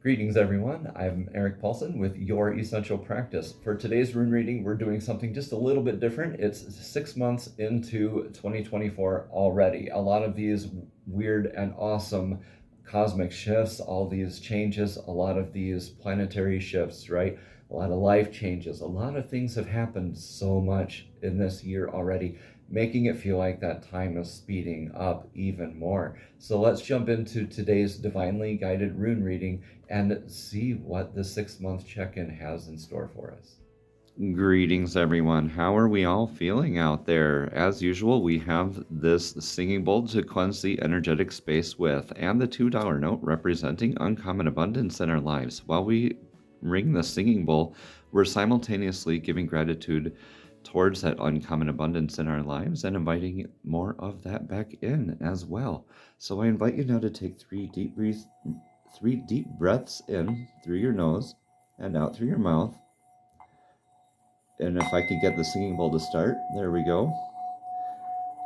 Greetings, everyone. I'm Eric Paulson with Your Essential Practice. For today's rune reading, we're doing something just a little bit different. It's 6 months into 2024 already. A lot of these weird and awesome cosmic shifts, all these changes, a lot of these planetary shifts, right? A lot of life changes. A lot of things have happened so much in this year already, making it feel like that time is speeding up even more. So let's jump into today's divinely guided rune reading and see what the 6 month check-in has in store for us. Greetings, everyone. How are we all feeling out there? As usual, we have this singing bowl to cleanse the energetic space with, and the $2 note representing uncommon abundance in our lives. While we ring the singing bowl, we're simultaneously giving gratitude towards that uncommon abundance in our lives and inviting more of that back in as well. So I invite you now to take three deep breaths in through your nose and out through your mouth. And if I could get the singing bowl to start, there we go.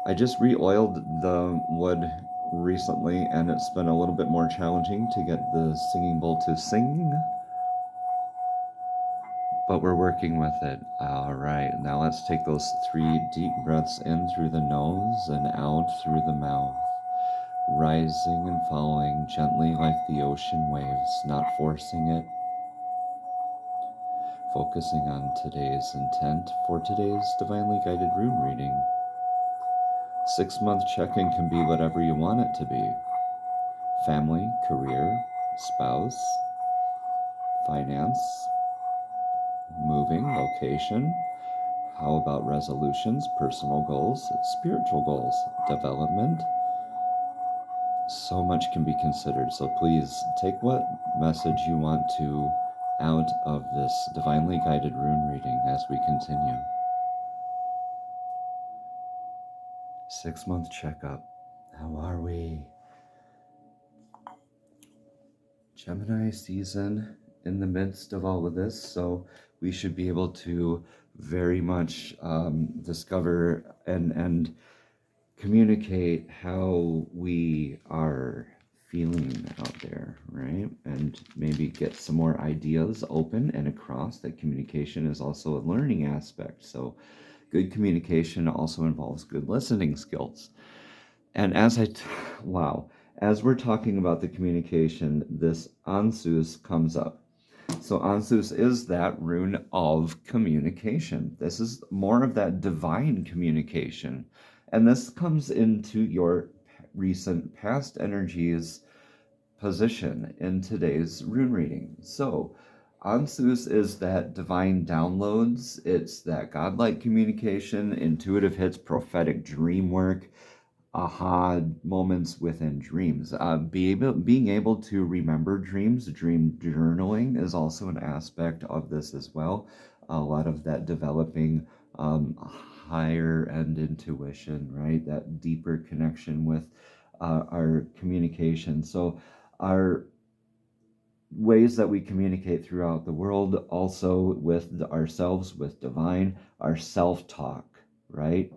I just re-oiled the wood recently, and it's been a little bit more challenging to get the singing bowl to sing, but we're working with it. All right, now let's take those 3 deep breaths in through the nose and out through the mouth, rising and falling gently like the ocean waves, not forcing it, focusing on today's intent for today's divinely guided rune reading. 6-month check-in can be whatever you want it to be. Family, career, spouse, finance, moving, location. How about resolutions, personal goals, spiritual goals, development? So much can be considered, so please take what message you want to out of this divinely guided rune reading as we continue. 6-month checkup. How are we? Gemini season in the midst of all of this, so we should be able to very much discover and communicate how we are feeling out there, right? And maybe get some more ideas open and across. That communication is also a learning aspect, so good communication also involves good listening skills. And as we're talking about the communication, this Ansus comes up. So Ansus is that rune of communication. This is more of that divine communication. And this comes into your recent past energies position in today's rune reading. So Ansus is that divine downloads. It's that godlike communication, intuitive hits, prophetic dream work, aha moments within dreams. Being able to remember dreams, dream journaling is also an aspect of this as well. A lot of that developing higher end intuition, right? That deeper connection with our communication. So our ways that we communicate throughout the world, also with ourselves, with divine, our self-talk, right?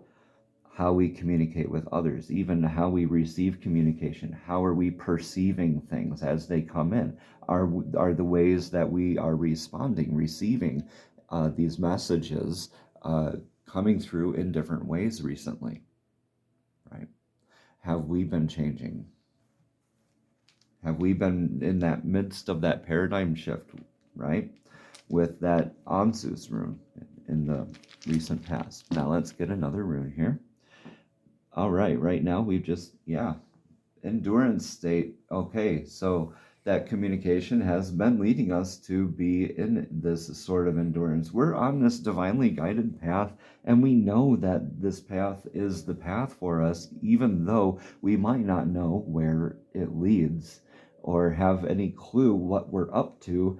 How we communicate with others, even how we receive communication. How are we perceiving things as they come in? Are the ways that we are responding, receiving these messages coming through in different ways recently, right? Have we been changing? Have we been in that midst of that paradigm shift, right? With that Ansus rune in the recent past. Now let's get another rune here. All right now we've just, endurance state. Okay, so that communication has been leading us to be in this sort of endurance. We're on this divinely guided path, and we know that this path is the path for us, even though we might not know where it leads or have any clue what we're up to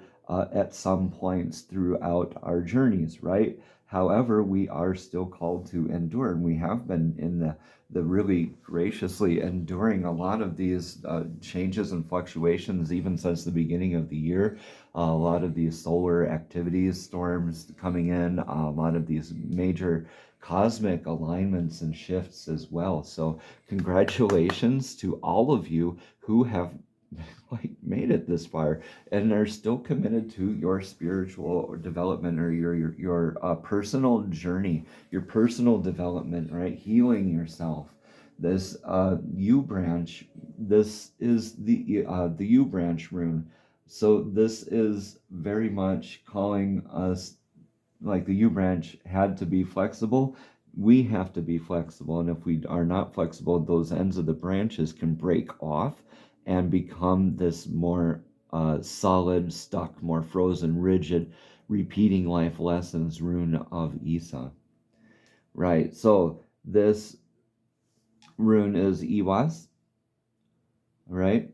at some points throughout our journeys, right? However, we are still called to endure, and we have been in the really graciously enduring a lot of these changes and fluctuations even since the beginning of the year. A lot of these solar activities, storms coming in, a lot of these major cosmic alignments and shifts as well. So congratulations to all of you who have like made it this far and are still committed to your spiritual development or your personal journey, your personal development, right? Healing yourself. This U branch, this is the U branch rune. So this is very much calling us, like the U branch had to be flexible. We have to be flexible, and if we are not flexible, those ends of the branches can break off and become this more solid, stuck, more frozen, rigid, repeating life lessons rune of Isa. Right. So this rune is Iwas, right?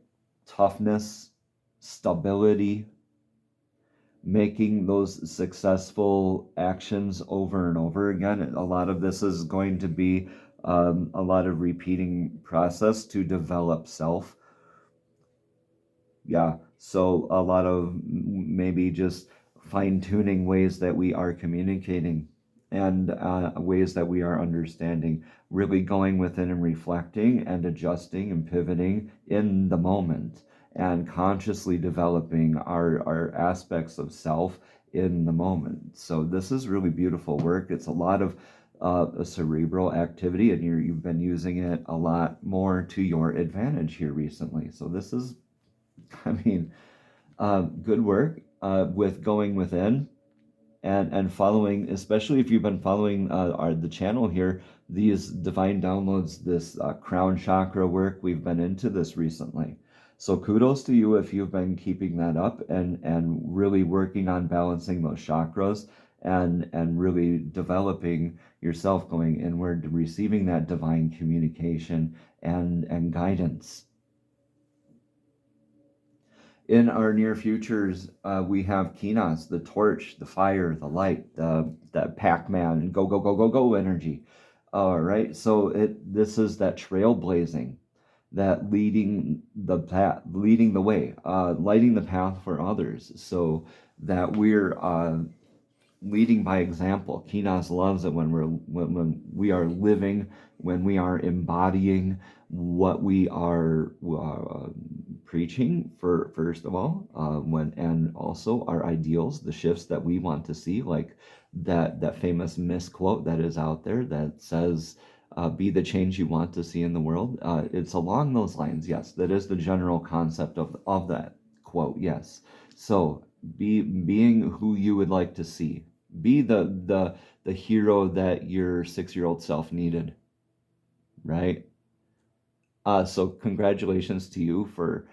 Toughness, stability, making those successful actions over and over again. A lot of this is going to be a lot of repeating process to develop self. Yeah, so a lot of maybe just fine tuning ways that we are communicating and ways that we are understanding, really going within and reflecting and adjusting and pivoting in the moment and consciously developing our aspects of self in the moment. So this is really beautiful work. It's a lot of a cerebral activity, and you've been using it a lot more to your advantage here recently. So this is, I mean, good work with going within and following, especially if you've been following the channel here, these divine downloads, this crown chakra work. We've been into this recently. So kudos to you if you've been keeping that up and really working on balancing those chakras and really developing yourself, going inward, receiving that divine communication and guidance. In our near futures, we have Kinas, the torch, the fire, the light, that Pac-Man, go, go, go, go, go energy. All right, so this is that trailblazing, that leading the path, leading the way, lighting the path for others, so that we're leading by example. Kinas loves it when we are living, when we are embodying what we are preaching, for first of all, and also our ideals, the shifts that we want to see, like that famous misquote that is out there that says, "Be the change you want to see in the world." It's along those lines. Yes, that is the general concept of that quote. Yes, so being who you would like to see. Be the hero that your 6-year-old self needed, right? So congratulations to you for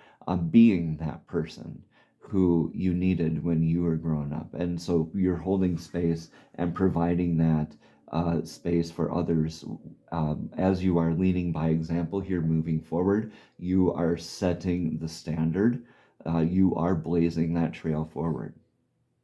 being that person who you needed when you were growing up. And so you're holding space and providing that space for others as you are leading by example here moving forward. You are setting the standard. You are blazing that trail forward.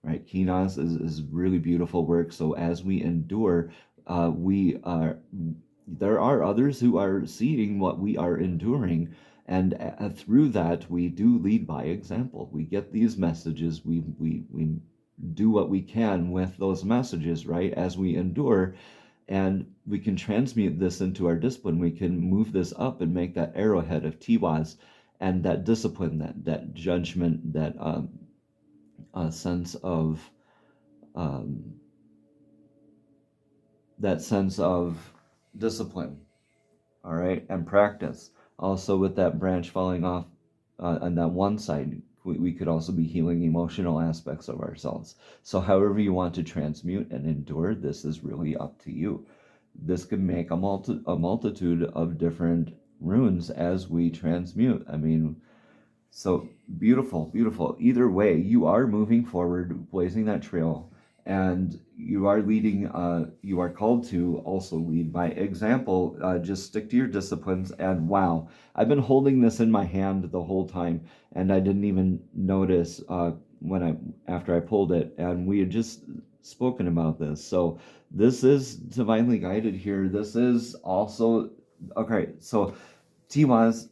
Right, Kinas is really beautiful work. So as we endure, there are others who are seeing what we are enduring, and through that we do lead by example. We get these messages. We do what we can with those messages, right? As we endure, and we can transmute this into our discipline. We can move this up and make that arrowhead of Tiwas, and that discipline, that judgment, that sense of um, discipline, all right, and practice. Also, with that branch falling off on that one side, we could also be healing emotional aspects of ourselves. So however you want to transmute and endure, this is really up to you. This could make a multitude of different runes as we transmute. I mean, so beautiful, beautiful. Either way, you are moving forward, blazing that trail, and you are leading. You are called to also lead by example. Just stick to your disciplines. And wow, I've been holding this in my hand the whole time, and I didn't even notice after I pulled it. And we had just spoken about this. So this is divinely guided here. This is also okay. So Tiwaz.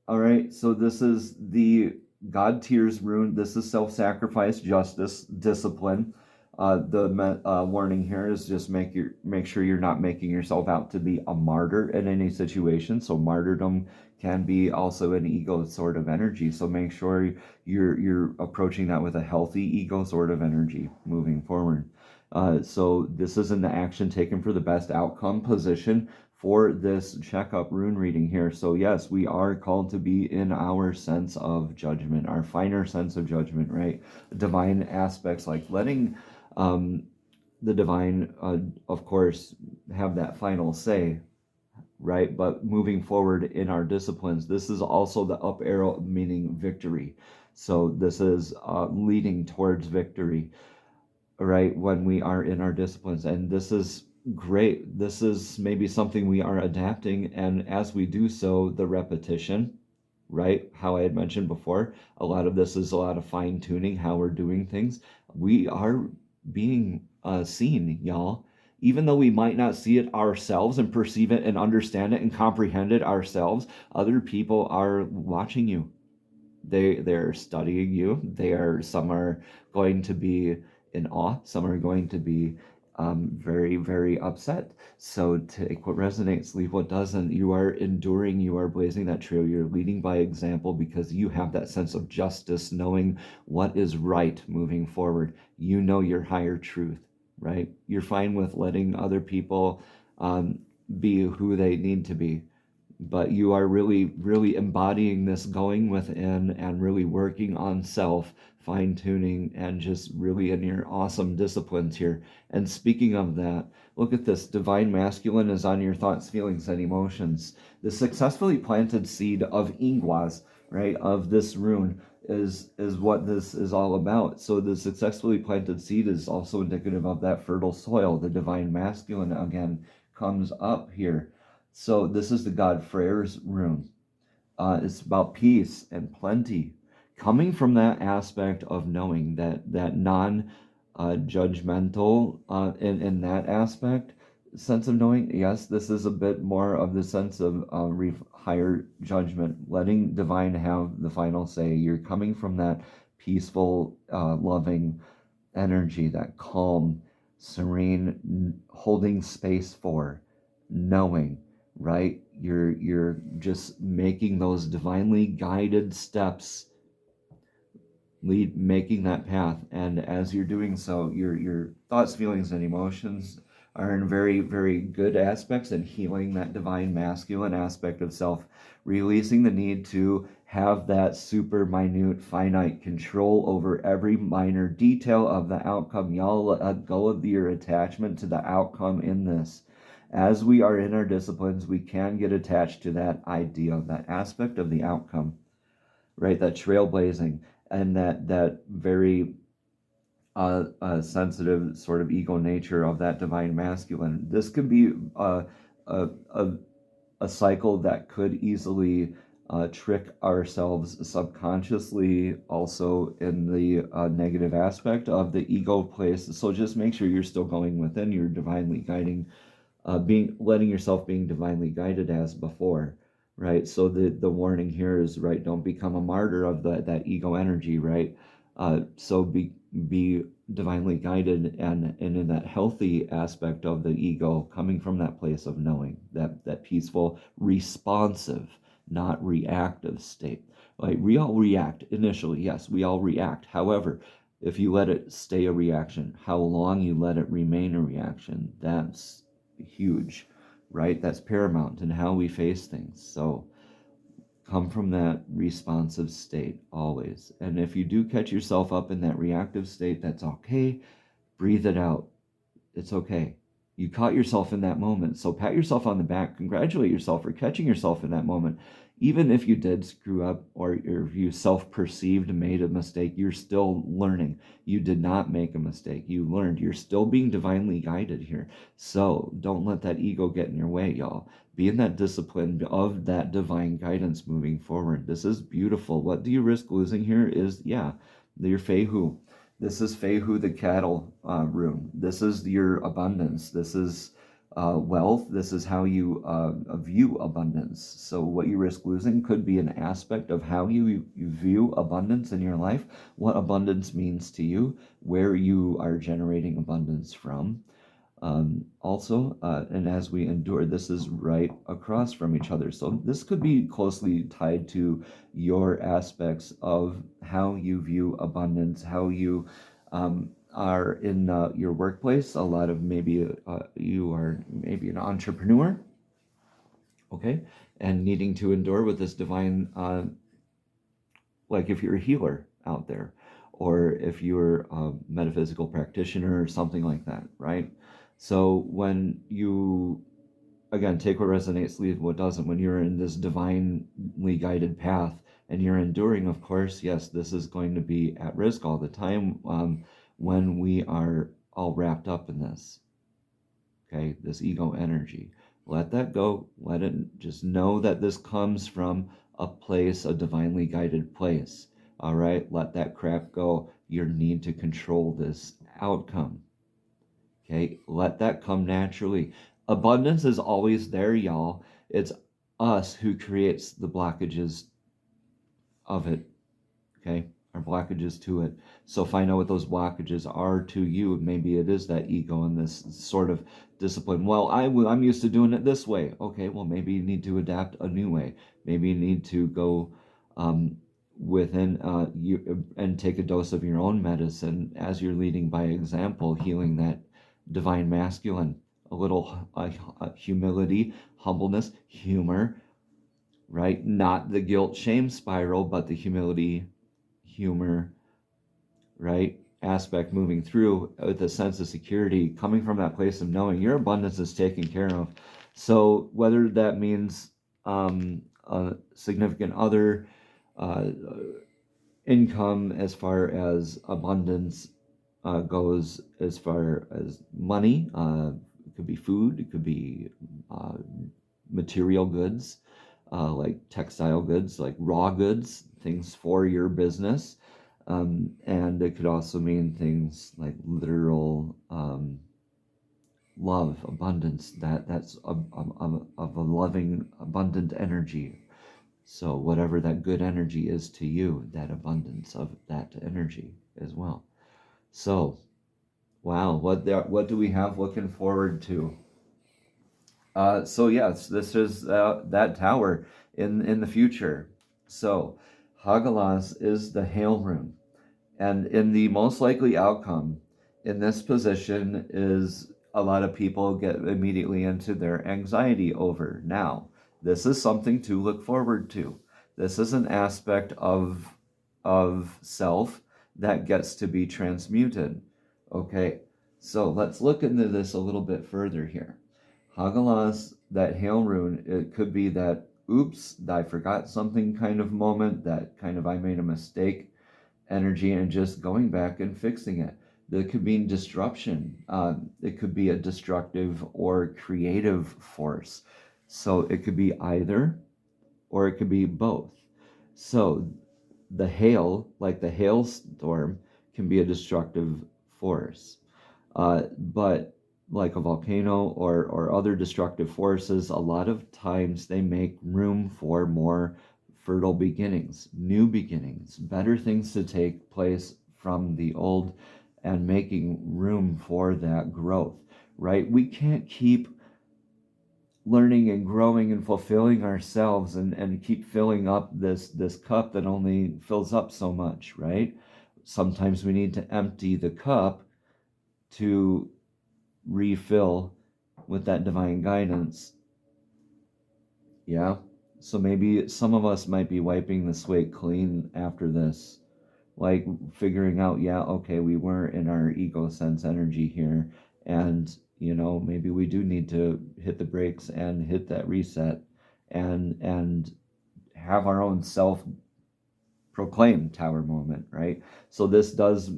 All right, so this is the God Tears rune. This is self-sacrifice, justice, discipline. Warning here is just make sure you're not making yourself out to be a martyr in any situation. So martyrdom can be also an ego sort of energy. So make sure you're approaching that with a healthy ego sort of energy moving forward. So this is an action taken for the best outcome position for this checkup rune reading here. So yes, we are called to be in our sense of judgment, our finer sense of judgment, right? Divine aspects, like letting the divine, of course, have that final say, right? But moving forward in our disciplines, this is also the up arrow, meaning victory. So this is leading towards victory, right? When we are in our disciplines. And this is great. This is maybe something we are adapting. And as we do so, the repetition, right? How I had mentioned before, a lot of this is a lot of fine tuning, how we're doing things. We are being seen, y'all. Even though we might not see it ourselves and perceive it and understand it and comprehend it ourselves, other people are watching you. They're studying you. Some are going to be in awe. Some are going to be very, very upset. So take what resonates, leave what doesn't. You are enduring, you are blazing that trail, you're leading by example because you have that sense of justice, knowing what is right moving forward. You know your higher truth, right? You're fine with letting other people be who they need to be. But you are really, really embodying this, going within and really working on self, fine tuning, and just really in your awesome disciplines here. And speaking of that, look at this. Divine masculine is on your thoughts, feelings, and emotions. The successfully planted seed of Ingwas, right, of this rune, is what this is all about. So the successfully planted seed is also indicative of that fertile soil. The divine masculine, again, comes up here. So this is the god Freyr's rune. It's about peace and plenty, coming from that aspect of knowing that non-judgmental in that aspect sense of knowing. Yes, this is a bit more of the sense of higher judgment, letting divine have the final say. You're coming from that peaceful, loving energy, that calm, serene, holding space for, knowing, right? You're just making those divinely guided steps, making that path. And as you're doing so, your thoughts, feelings, and emotions are in very, very good aspects, and healing that divine masculine aspect of self, releasing the need to have that super minute, finite control over every minor detail of the outcome. Y'all let go of your attachment to the outcome in this. As we are in our disciplines, we can get attached to that idea, that aspect of the outcome, right? That trailblazing and that very sensitive sort of ego nature of that divine masculine. This could be a cycle that could easily trick ourselves subconsciously, also in the negative aspect of the ego place. So just make sure you're still going within your divinely guiding, letting yourself being divinely guided as before, right? So the warning here is, right, don't become a martyr of that ego energy, right? So be divinely guided and in that healthy aspect of the ego, coming from that place of knowing, that peaceful, responsive, not reactive state. Like, we all react initially, yes, we all react. However, if you let it stay a reaction, how long you let it remain a reaction, that's huge, right? That's paramount in how we face things. So come from that responsive state always. And if you do catch yourself up in that reactive state, that's okay. Breathe it out. It's okay. You caught yourself in that moment. So pat yourself on the back, congratulate yourself for catching yourself in that moment. Even if you did screw up, or if you self-perceived made a mistake, you're still learning. You did not make a mistake. You learned. You're still being divinely guided here. So don't let that ego get in your way, y'all. Be in that discipline of that divine guidance moving forward. This is beautiful. What do you risk losing here is, your Feihu. This is Feihu, the cattle rune. This is your abundance. This is wealth. This is how you view abundance. So what you risk losing could be an aspect of how you view abundance in your life, what abundance means to you, where you are generating abundance from. Also, and as we endure, this is right across from each other. So this could be closely tied to your aspects of how you view abundance, how you are in your workplace. A lot of maybe you are maybe an entrepreneur, okay, and needing to endure with this divine, like if you're a healer out there, or if you're a metaphysical practitioner or something like that, right? So when you, again, take what resonates, leave what doesn't, when you're in this divinely guided path and you're enduring, of course, yes, this is going to be at risk all the time when we are all wrapped up in this, okay, this ego energy. Let that go. Let it, just know that this comes from a place, a divinely guided place. All right, let that crap go. Your need to control this outcome. Okay, let that come naturally. Abundance is always there, y'all. It's us who creates the blockages of it. Okay, our blockages to it. So find out what those blockages are to you. Maybe it is that ego and this sort of discipline. Well, I'm used to doing it this way. Okay, well, maybe you need to adapt a new way. Maybe you need to go within you and take a dose of your own medicine as you're leading by example, healing that divine masculine. A little humility, humbleness, humor, right? Not the guilt shame spiral, but the humility, humor, right, aspect moving through with a sense of security coming from that place of knowing your abundance is taken care of. So whether that means a significant other, uh, income as far as abundance goes, as far as money, it could be food, it could be uh, material goods, like textile goods, like raw goods, things for your business. And it could also mean things like literal love, abundance, that's of a loving, abundant energy. So whatever that good energy is to you, that abundance of that energy as well. So, wow, what do we have looking forward to? So yes, this is that tower in the future. So, Hagalas is the hail rune, and in the most likely outcome in this position is a lot of people get immediately into their anxiety over. Now, this is something to look forward to. This is an aspect of self that gets to be transmuted. Okay, so let's look into this a little bit further here. Hagalas, that hail rune, it could be that oops, I forgot something kind of moment, that kind of I made a mistake energy, and just going back and fixing it. There could be disruption. It could be a destructive or creative force. So it could be either, or it could be both. So the hail, like the hailstorm, can be a destructive force. But like a volcano or other destructive forces, a lot of times they make room for more fertile beginnings, new beginnings, better things to take place from the old, and making room for that growth, right? We can't keep learning and growing and fulfilling ourselves and keep filling up this cup that only fills up so much, right? Sometimes we need to empty the cup to refill with that divine guidance. Yeah. So maybe some of us might be wiping the slate clean after this, like figuring out, yeah, okay, we weren't in our ego sense energy here, and maybe we do need to hit the brakes and hit that reset, and have our own self proclaimed tower moment, right? So this does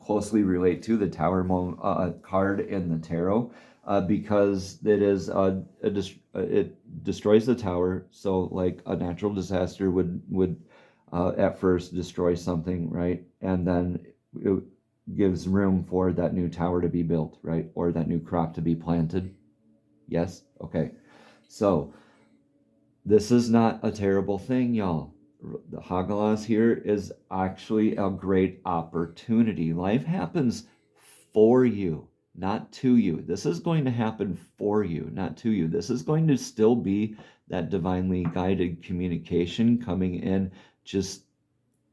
closely relate to the tower card in the tarot, because it is it destroys the tower. So like a natural disaster would at first destroy something, right? And then gives room for that new tower to be built, right? Or that new crop to be planted. Yes? Okay. So this is not a terrible thing, y'all. The Haggalas here is actually a great opportunity. Life happens for you, not to you. This is going to happen for you, not to you. This is going to still be that divinely guided communication coming in. Just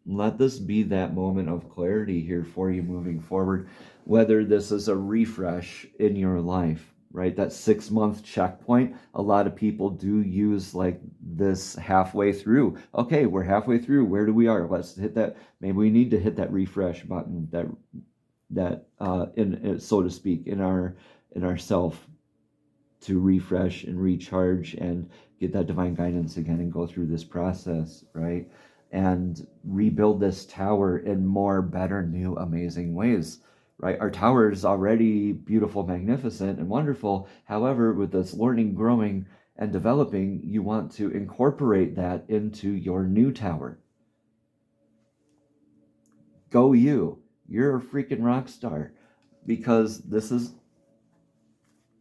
let this be that moment of clarity here for you moving forward, whether this is a refresh in your life, right? That 6-month checkpoint, a lot of people do use like this halfway through. Okay, we're halfway through. Where do we are? Let's hit that. Maybe we need to hit that refresh button, in so to speak, in our self, to refresh and recharge and get that divine guidance again and go through this process, right? And rebuild this tower in more, better, new, amazing ways, right? Our tower is already beautiful, magnificent, and wonderful. However, with this learning, growing, and developing, you want to incorporate that into your new tower. Go you. You're a freaking rock star, because this is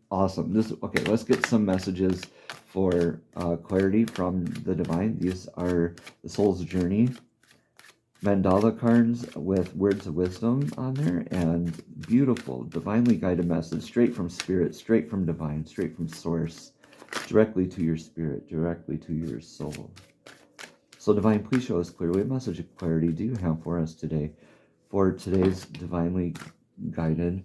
awesome. Okay, let's get some messages for clarity from the divine. These are the soul's journey mandala cards with words of wisdom on there, and beautiful divinely guided message straight from spirit, straight from divine, straight from source, directly to your spirit, directly to your soul. So divine, please show us clearly what message of clarity do you have for us today, for today's divinely guided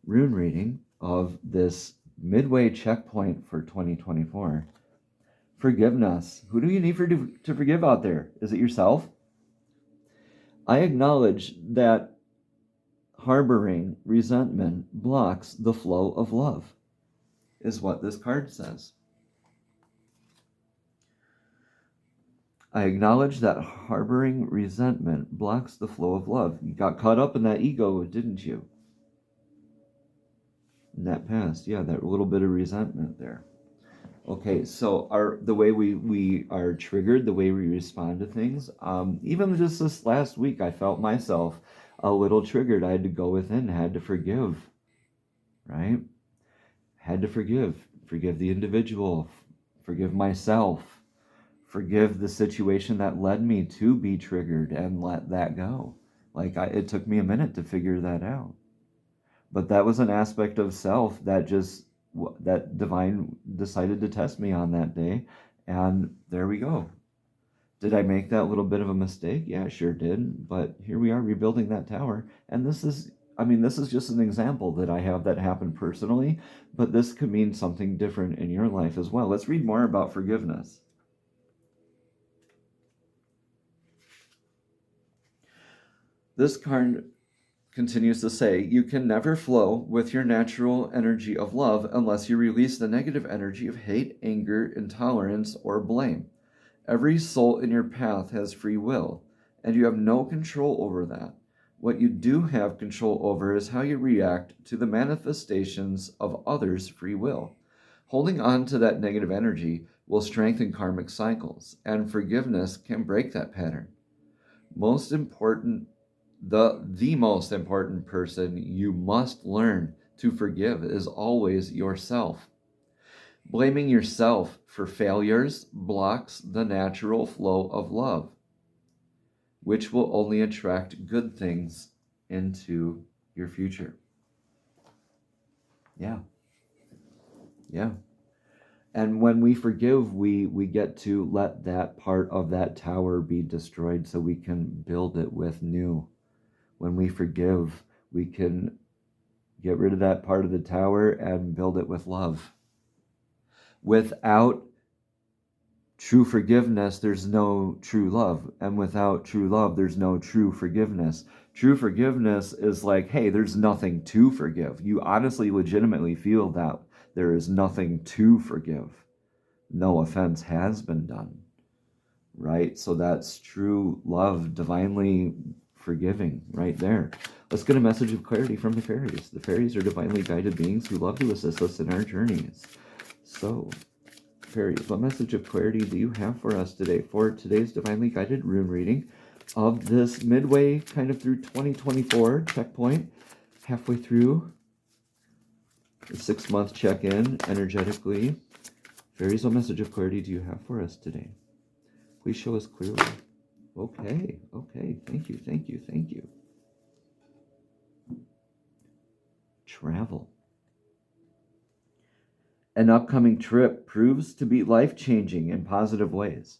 rune reading of this midway checkpoint for 2024. Forgiveness. Who do you need to forgive out there? Is it yourself? I acknowledge that harboring resentment blocks the flow of love, is what this card says. I acknowledge that harboring resentment blocks the flow of love. You got caught up in that ego, didn't you? In that past, yeah, that little bit of resentment there. Okay, so the way we are triggered, the way we respond to things, even just this last week, I felt myself a little triggered. I had to go within, had to forgive, right? Had to forgive the individual, forgive myself, forgive the situation that led me to be triggered, and let that go. It took me a minute to figure that out. But that was an aspect of self that divine decided to test me on that day. And there we go. Did I make that little bit of a mistake? Yeah, I sure did. But here we are rebuilding that tower. And this is just an example that I have that happened personally, but this could mean something different in your life as well. Let's read more about forgiveness. This card continues to say, you can never flow with your natural energy of love unless you release the negative energy of hate, anger, intolerance, or blame. Every soul in your path has free will, and you have no control over that. What you do have control over is how you react to the manifestations of others' free will. Holding on to that negative energy will strengthen karmic cycles, and forgiveness can break that pattern. The most important person you must learn to forgive is always yourself. Blaming yourself for failures blocks the natural flow of love, which will only attract good things into your future. Yeah. And when we forgive, we get to let that part of that tower be destroyed so we can build it with new. When we forgive, we can get rid of that part of the tower and build it with love. Without true forgiveness, there's no true love. And without true love, there's no true forgiveness. True forgiveness is like, hey, there's nothing to forgive. You honestly, legitimately feel that there is nothing to forgive. No offense has been done, right? So that's true love, divinely forgiving right there. Let's get a message of clarity from the fairies. The fairies are divinely guided beings who love to assist us in our journeys. So, fairies, what message of clarity do you have for us today for today's divinely guided rune reading of this midway kind of through 2024 checkpoint, halfway through the 6-month check-in energetically. Fairies, what message of clarity do you have for us today? Please show us clearly. Okay, thank you. Travel. An upcoming trip proves to be life-changing in positive ways.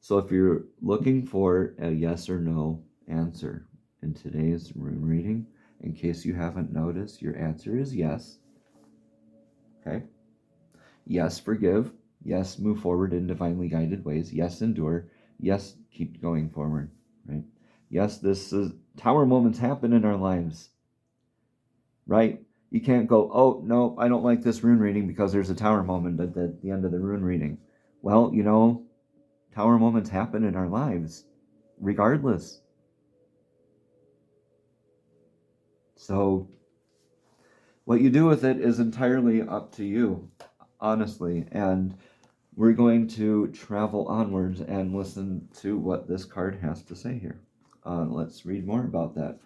So if you're looking for a yes or no answer in today's rune reading, in case you haven't noticed, your answer is yes. Okay? Yes, forgive. Yes, move forward in divinely guided ways. Yes, endure. Yes, keep going forward. Right? Yes, this is tower moments happen in our lives. Right? You can't go, oh, no, I don't like this rune reading because there's a tower moment at the end of the rune reading. Well, tower moments happen in our lives, regardless. So what you do with it is entirely up to you, honestly. And we're going to travel onwards and listen to what this card has to say here. Let's read more about that.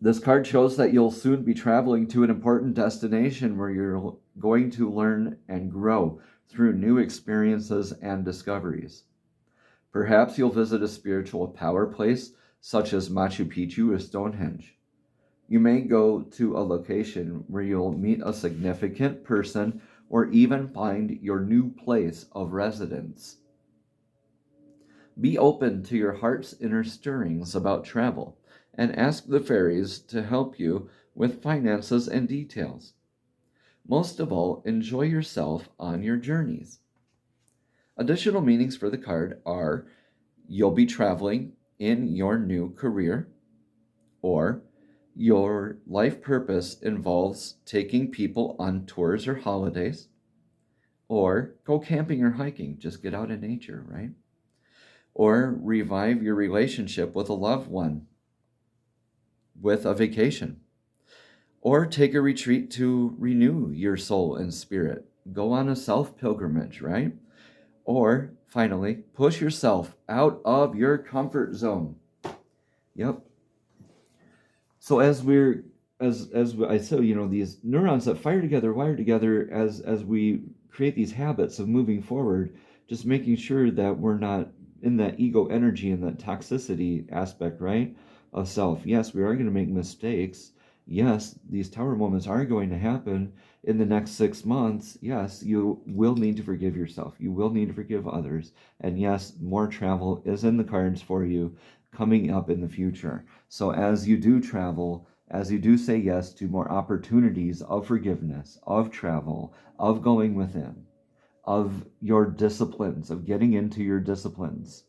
This card shows that you'll soon be traveling to an important destination where you're going to learn and grow through new experiences and discoveries. Perhaps you'll visit a spiritual power place such as Machu Picchu or Stonehenge. You may go to a location where you'll meet a significant person or even find your new place of residence. Be open to your heart's inner stirrings about travel and ask the fairies to help you with finances and details. Most of all, enjoy yourself on your journeys. Additional meanings for the card are you'll be traveling in your new career, or your life purpose involves taking people on tours or holidays, or go camping or hiking, just get out in nature, right? Or revive your relationship with a loved one with a vacation, or take a retreat to renew your soul and spirit. Go on a self-pilgrimage, right? Or finally, push yourself out of your comfort zone. Yep. So as I said, these neurons that fire together, wire together as we create these habits of moving forward, just making sure that we're not in that ego energy and that toxicity aspect, right, of self. Yes, we are going to make mistakes. Yes, these tower moments are going to happen in the next 6 months. Yes, you will need to forgive yourself. You will need to forgive others. And yes, more travel is in the cards for you coming up in the future. So as you do travel, as you do say yes to more opportunities of forgiveness, of travel, of going within, of your disciplines, of getting into your disciplines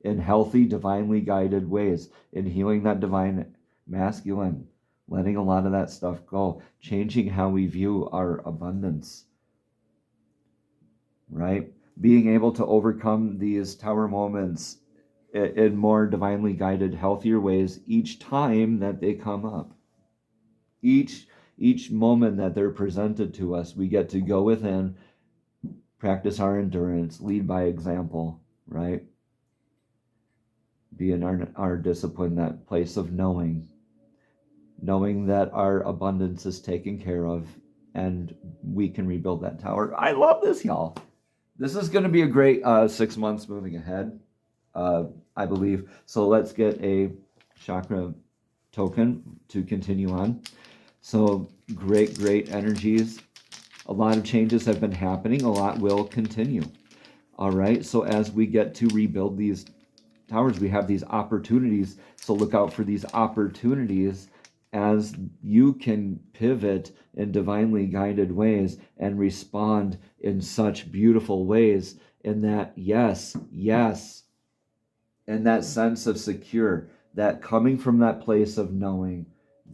in healthy, divinely guided ways, in healing that divine masculine, letting a lot of that stuff go, changing how we view our abundance, right? Being able to overcome these tower moments in more divinely guided, healthier ways each time that they come up. Each moment that they're presented to us, we get to go within, practice our endurance, lead by example, right? Be in our discipline, that place of knowing that our abundance is taken care of and we can rebuild that tower. I love this, y'all. This is going to be a great 6 months moving ahead, I believe. So let's get a chakra token to continue on. So great energies. A lot of changes have been happening. A lot will continue. All right. So as we get to rebuild these towers, we have these opportunities. So look out for these opportunities as you can pivot in divinely guided ways and respond in such beautiful ways in that yes, and that sense of secure, that coming from that place of knowing,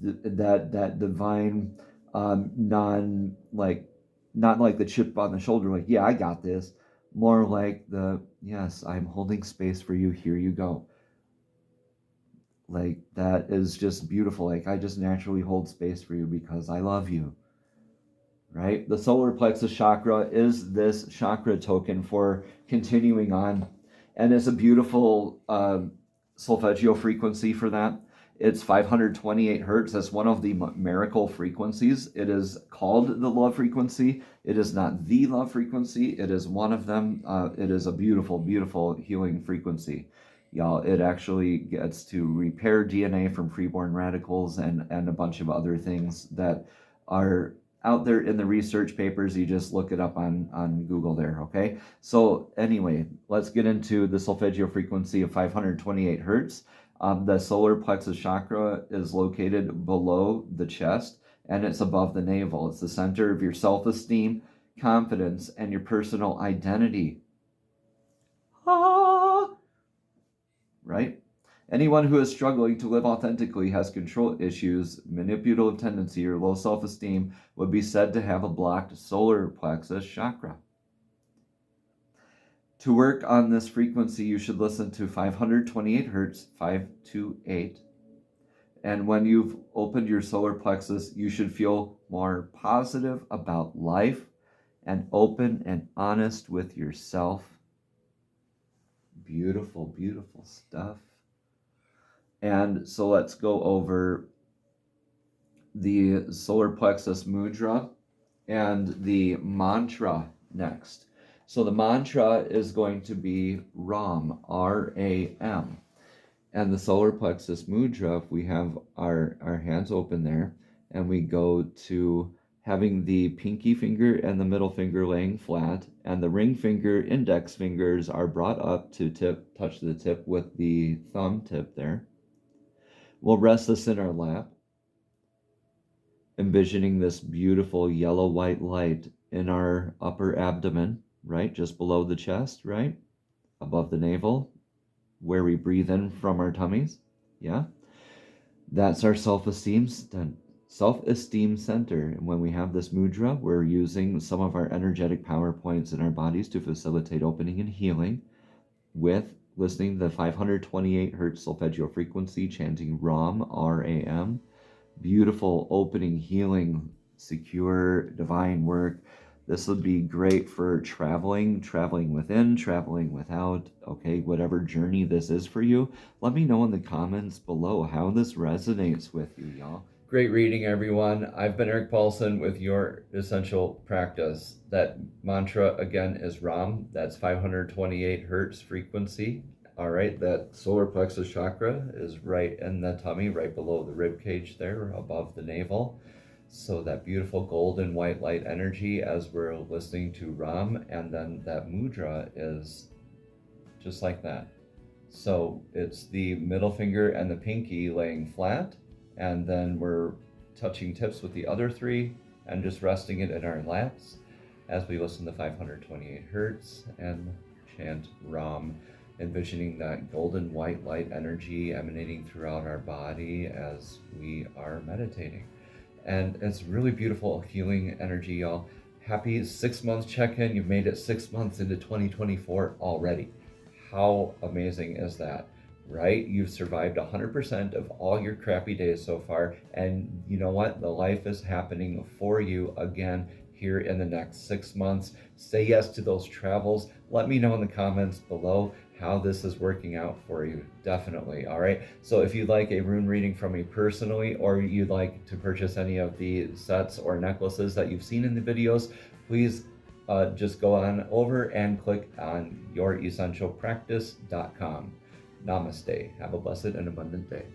that divine, not like the chip on the shoulder, like, yeah, I got this. More like yes, I'm holding space for you. Here you go. Like, that is just beautiful. Like, I just naturally hold space for you because I love you. right? The solar plexus chakra is this chakra token for continuing on, and it's a beautiful solfeggio frequency for that. It's 528 hertz. That's one of the miracle frequencies. It is called the love frequency. It is not the love frequency. It is one of them. It is a beautiful, beautiful healing frequency. Y'all, it actually gets to repair DNA from preborn radicals and a bunch of other things that are out there in the research papers. You just look it up on Google there, okay? So anyway, let's get into the solfeggio frequency of 528 hertz. The solar plexus chakra is located below the chest, and it's above the navel. It's the center of your self-esteem, confidence, and your personal identity. Right? Anyone who is struggling to live authentically, has control issues, manipulative tendency, or low self-esteem would be said to have a blocked solar plexus chakra. To work on this frequency, you should listen to 528 hertz, 528. And when you've opened your solar plexus, you should feel more positive about life and open and honest with yourself. Beautiful, beautiful stuff. And so let's go over the solar plexus mudra and the mantra next. So the mantra is going to be Ram, R-A-M. And the solar plexus mudra, if we have our hands open there, and we go to having the pinky finger and the middle finger laying flat, and the ring finger, index fingers are brought up to touch the tip with the thumb tip there. We'll rest this in our lap, envisioning this beautiful yellow-white light in our upper abdomen, right? Just below the chest, right? Above the navel, where we breathe in from our tummies. Yeah? That's our self-esteem center. And when we have this mudra, we're using some of our energetic power points in our bodies to facilitate opening and healing with listening to the 528 hertz solfeggio frequency, chanting Ram, R-A-M. Beautiful opening, healing, secure, divine work. This would be great for traveling within, traveling without, okay, whatever journey this is for you. Let me know in the comments below how this resonates with you, y'all. Great reading, everyone. I've been Eric Paulson with Your Essential Practice. That mantra, again, is Ram. That's 528 hertz frequency. All right, that solar plexus chakra is right in the tummy, right below the rib cage there, above the navel. So that beautiful golden white light energy as we're listening to Ram, and then that mudra is just like that. So it's the middle finger and the pinky laying flat, and then we're touching tips with the other three and just resting it in our laps as we listen to 528 hertz and chant Ram, envisioning that golden white light energy emanating throughout our body as we are meditating. And it's really beautiful healing energy, y'all. Happy 6 months check-in. You've made it 6 months into 2024 already. How amazing is that, right? You've survived 100% of all your crappy days so far. And you know what? The life is happening for you again here in the next 6 months. Say yes to those travels. Let me know in the comments below how this is working out for you. Definitely. All right. So if you'd like a rune reading from me personally, or you'd like to purchase any of the sets or necklaces that you've seen in the videos, please just go on over and click on youressentialpractice.com. Namaste. Have a blessed and abundant day.